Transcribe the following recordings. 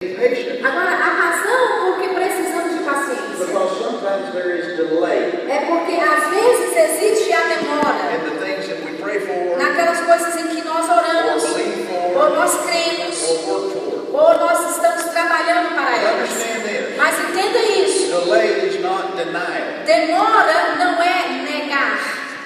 Patient. Agora, a razão por que precisamos de paciência Because sometimes there is delay é porque às vezes existe a demora in the things that we pray for, naquelas coisas em que nós or oramos, believe ou for, nós cremos, or work for. ou nós estamos trabalhando para But elas. understand this: Mas entenda isso: delay is not denial. demora não é negar.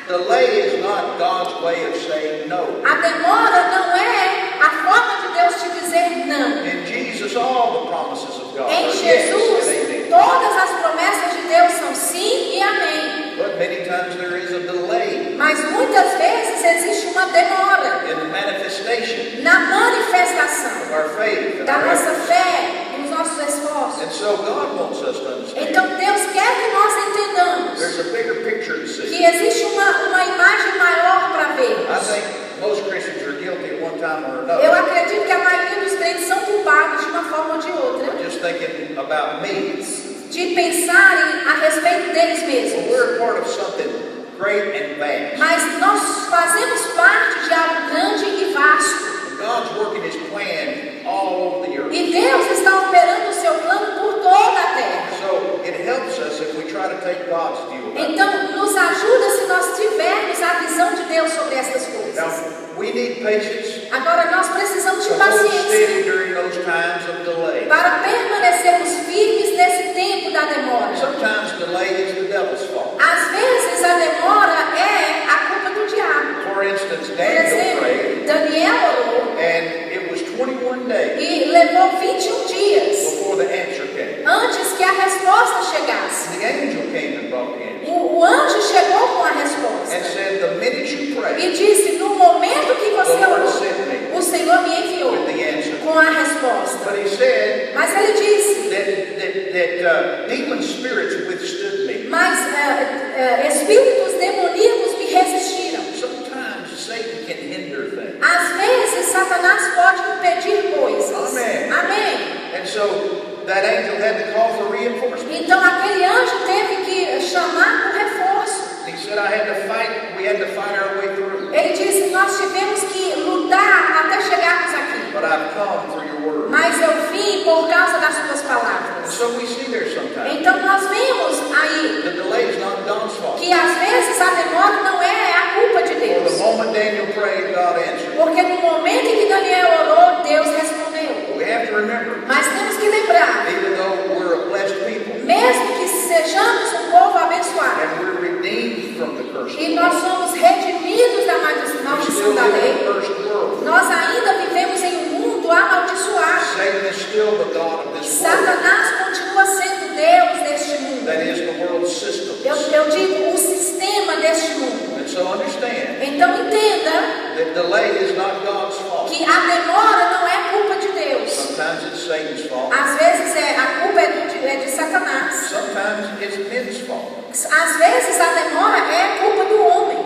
Delay is not God's way of saying no. A demora não é a forma de Deus te dizer não. In Jesus, all the promises of God Em are yes Jesus, and amen. todas as promessas de Deus são sim e amém. But many times there is a delay Mas muitas vezes existe uma demora in the manifestation na manifestação of our faith and da our nossa efforts. fé e dos nossos esforços. And so God wants us to understand Então Deus quer que nós entendamos there's a bigger picture to see. que existe uma imagem maior para ver. I think most Christians are guilty at one time or Eu another acredito que a maioria dos crentes são culpados de uma forma ou de outra of just thinking about me. de pensarem a respeito deles Well, mesmos. we're a part of something great and vast. Mas nós fazemos parte de algo grande e vasto. God's working His plan all over the earth. E Deus está operando o seu plano por toda a terra. So it helps us if we try to take God's view about it. Então, nos ajuda se nós tivermos a visão de Deus sobre estas Now, coisas. we need patience Agora, nós precisamos de to hold paciência steady during those times of delay. para permanecermos firmes nesse tempo da demora. Sometimes delay is the devil's fault. Às vezes, a demora é a culpa do diabo. For instance, Por Daniel exemplo, prayed, Daniel orou and it was 21 days e levou 21 dias before the answer came. antes que a resposta chegasse. The angel came and brought the answer O anjo chegou com a resposta and said, the minute you pray, e disse: no momento que você the Lord orou, sent me o Senhor me enviou with the answer. com a resposta. But he said Mas ele disse: that demon spirits withstood me. mas espíritos demoníacos me resistiram. Sometimes Satan can hinder things. Às vezes Satanás pode impedir coisas. Amém. Amém. And so that angel had to call for reinforcement. Então aquele anjo teve que chamar por reforço. He said, we had to fight our way through. Ele disse: nós tivemos que lutar até chegarmos aqui. But I've come for your word. Mas eu vim por causa das suas And palavras. so we see there sometimes Então nós vemos aí the delay is not God's fault. que às vezes a demora não é a culpa de For the Deus. moment Daniel prayed, God answered. Porque no momento em que Daniel orou, Deus respondeu. We have to remember, Mas temos que lembrar, even though we're a blessed people mesmo que sejamos um povo abençoado and we're redeemed from the curse, e nós somos redimidos da we maldição still da live in lei, a cursed world. nós ainda vivemos em um mundo amaldiçoado. Satan is still the God of this world. Satanás continua sendo Deus deste mundo. That is the world system. Eu digo o sistema deste mundo. And so understand Então entenda that delay is not God's fault. que a demora não é culpa de Deus. Sometimes it's Satan's fault. Às vezes a culpa é de Satanás. Sometimes it's men's fault. Às vezes a demora é culpa do homem.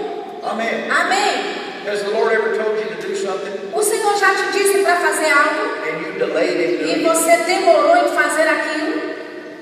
Amen. Amém. Has the Lord ever told you to do something O Senhor já te disse para fazer algo and you delayed in e doing it? você demorou em fazer aquilo?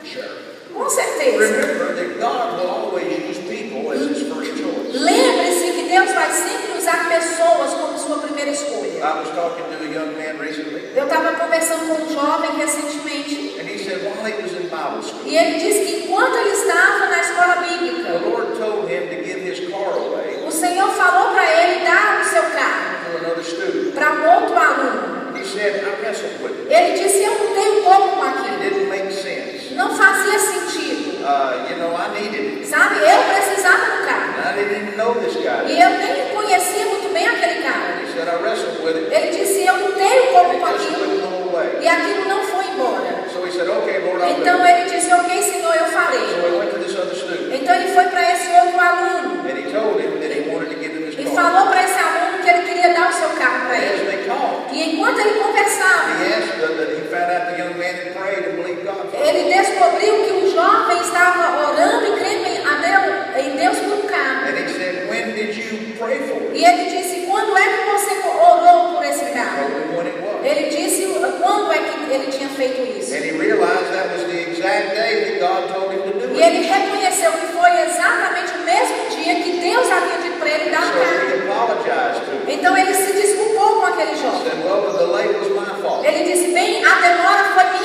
Sure. Com certeza. Remember that God will always use people as His first choice. Lembre-se que Deus vai sempre usar pessoas como sua primeira escolha. I was talking to a young man recently, Eu estava conversando com um jovem recentemente and he said while he was in Bible school, e ele disse que enquanto ele estava na escola the bíblica, Lord told him to give his car away o Senhor falou para ele dar o seu carro to another student. para um outro aluno. He said, I wrestled with it. Ele disse: eu lutei um pouco com It aquilo. didn't make sense. Não fazia sentido. I needed it. Sabe, eu precisava do carro. And I didn't even know this guy. E eu nem conhecia muito bem aquele cara. He said, I wrestled with it. Ele disse: eu lutei um pouco It com just aquilo wouldn't go away. e aquilo não foi embora. So he said, okay, Lord, I'll do Então it. ele disse: ok, Senhor, eu So farei. he went to this other student, Então ele foi para esse outro aluno and he told him that he wanted to give him his e car. falou para esse aluno que ele queria dar o seu carro para And as ele. they talked, E enquanto ele conversava, he found out the young man had prayed and believed God for it. ele descobriu que o jovem estava orando e crendo em Deus por um carro. And he said, when did you pray for it? E ele disse: quando é que você orou por esse I carro? told him when it was. Ele disse quando é que ele tinha feito isso. And he realized that was the exact day that God told him to do E it. ele reconheceu que foi exatamente o mesmo dia que Deus havia dito para ele dar o So carro. he apologized to him. Então ele se desculpou com aquele He jovem. said, well, the delay was my fault. Ele disse: bem, a demora foi minha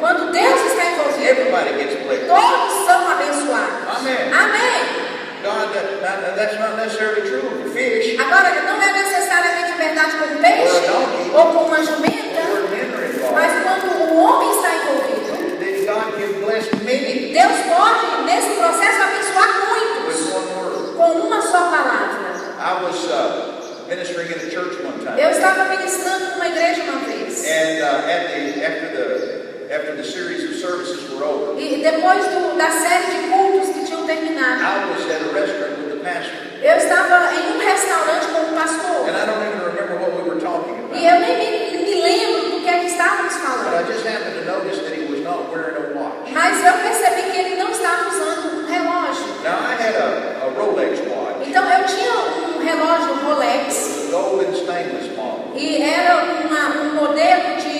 Quando Deus está envolvido, everybody gets blessed. todos são abençoados. Amém. Amém. God, that's not necessarily true of a fish. Agora, não é necessariamente verdade com o peixe ou com uma jumenta, Or men are involved. mas quando o homem está envolvido, Then God can bless many Deus pode, nesse processo, abençoar muitos with one word. com uma só palavra. I was ministering in a church one time. Eu estava ministrando numa igreja uma vez. And after the series of services were over, E depois da série de cultos que tinham terminado, I was at a restaurant with the pastor. eu estava em um restaurante com o pastor. And I don't even remember what we were talking about. E eu nem me lembro do que é que estávamos But falando. I just happened to notice that he was not wearing a watch. Mas eu percebi que ele não estava usando um relógio. Now I had a Rolex watch, Então eu tinha um relógio Rolex gold and stainless model, e era um modelo de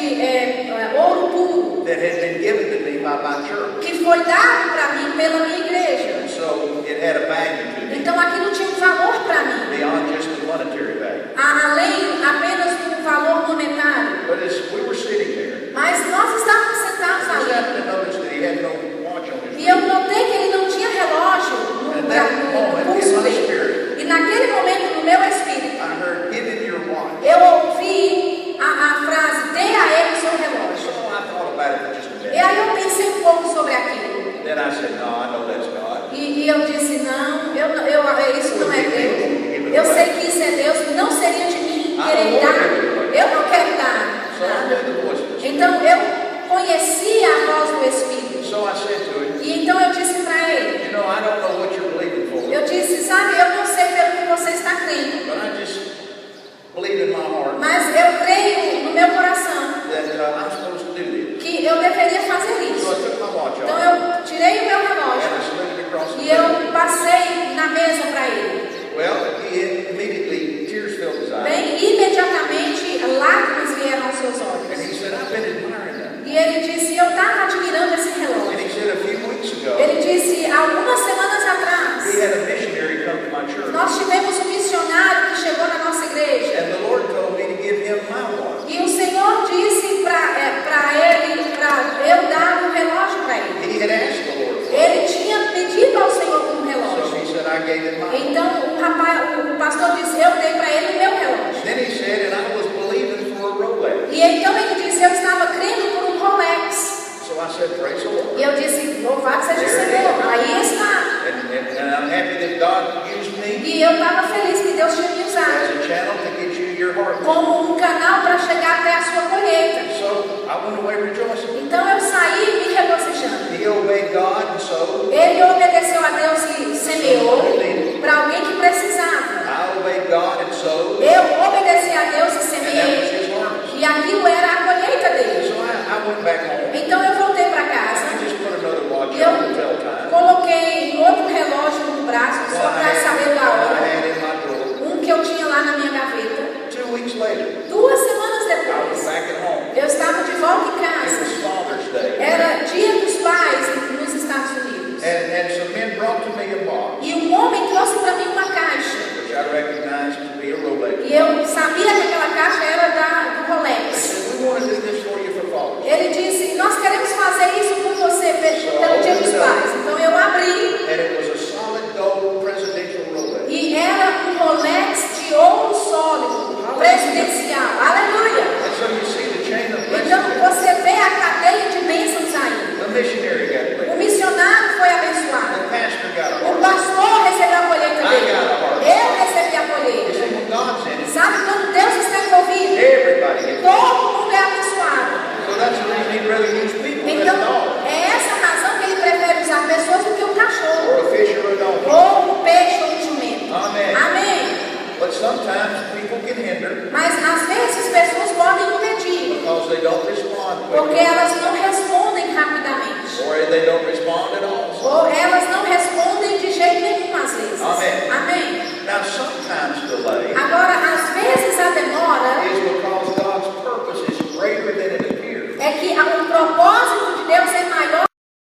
ouro puro that had been given to me by my church. que foi dado para mim pela minha igreja. And so it had a value to me Então aquilo tinha um valor para mim, beyond just the monetary value. além apenas do valor monetário. But as we were sitting there, Mas nós estávamos sentados I just ali happened to notice that he had no watch on his e eu wrist. notei que ele não tinha relógio no pulso dele. E naquele momento, no meu espírito, I heard, give him your watch. eu ouvi a frase, dê a ele o seu relógio. So I thought about it for just a E minute. aí eu pensei um pouco sobre aquilo. Then I said, no, I know that's God. E eu disse, não, isso não é Deus. Eu sei que isso é Deus, não seria de mim querer dar. Eu não quero dar So I nada. knew the voice of the Spirit. Então eu conheci a voz do Espírito. So I said to him, E então eu disse para ele, you know, I don't know what you're believing for, eu disse, sabe, eu não sei pelo que você está crendo, but I just believe in my heart mas eu creio no meu coração that I'm supposed to do this. que eu deveria fazer So I isso. took my watch Então off eu tirei o meu and relógio I slid it across the e table. eu passei na mesa para ele. Well, he immediately, tears filled his eyes. Bem, imediatamente lágrimas vieram aos seus And olhos. he said, I've been admiring that. E ele disse, eu estava admirando esse And relógio. he said, a few weeks ago, Ele disse, algumas semanas we atrás, had a missionary come to my church. nós tivemos um missionário que chegou na nossa igreja. And the Lord told me to give him my watch. E o Senhor disse para ele, para eu dar um relógio para ele. He had asked the Lord for it. Ele tinha pedido ao Senhor por um So relógio. he said, I gave him my watch. Então o pastor disse, eu dei para ele o meu relógio. Then he said, and I was believing for a Rolex. E então ele disse, eu estava crendo por um Rolex. So I said, praise the Lord. E eu disse, louvado seja o Senhor. Aí está. And I'm happy that God used me E eu estava feliz que Deus tinha me usado as a channel to get you your heart. como um canal para chegar até a sua colheita. So I went away rejoicing. Então eu saí me regocijando. He obeyed God and so Ele obedeceu a Deus e semeou para alguém que precisava. I obeyed God and so Eu obedeci a Deus e and that was semeei. his harvest. E aquilo era a colheita dele. So I went back home. Então eu voltei para casa I just put another watch e on to tell eu time. coloquei outro relógio no braço só para saber da I hora. had in my drawer. Que eu tinha lá na minha gaveta. 2 weeks later, 2 semanas I was depois, back at home. eu estava de volta em It casa. was Father's Day. Era Dia dos Pais nos Estados Unidos. And some men brought to me a box, E um homem trouxe para mim uma caixa. which I recognized to be a Rolex. E eu sabia que aquela caixa era do They Rolex. said, we want to do this for you for Father's Day. Ele disse, nós queremos fazer isso por você pelo Dia dos Pais. Então eu abri And it was a solid gold presidential Rolex. e era um Rolex de ouro sólido, presidencial. Aleluia! And so you see the chain of Então blessing. você vê a cadeia de bênçãos aí. The missionary got O blessed. missionário foi abençoado. The pastor got a O heart. pastor recebeu a colheita dele. Eu recebi a You colheita. see, when God's in it, Sabe, quando Deus está envolvido, everybody gets blessed. todo mundo é abençoado. So that's the reason he'd rather use people than Então, a dog. é essa a razão que ele prefere usar pessoas do que um cachorro, Or a fish or a donkey. ou um peixe ou um jumento. Amen. Amém. But sometimes people can hinder Mas às vezes pessoas podem impedir, because they don't respond porque quickly. elas não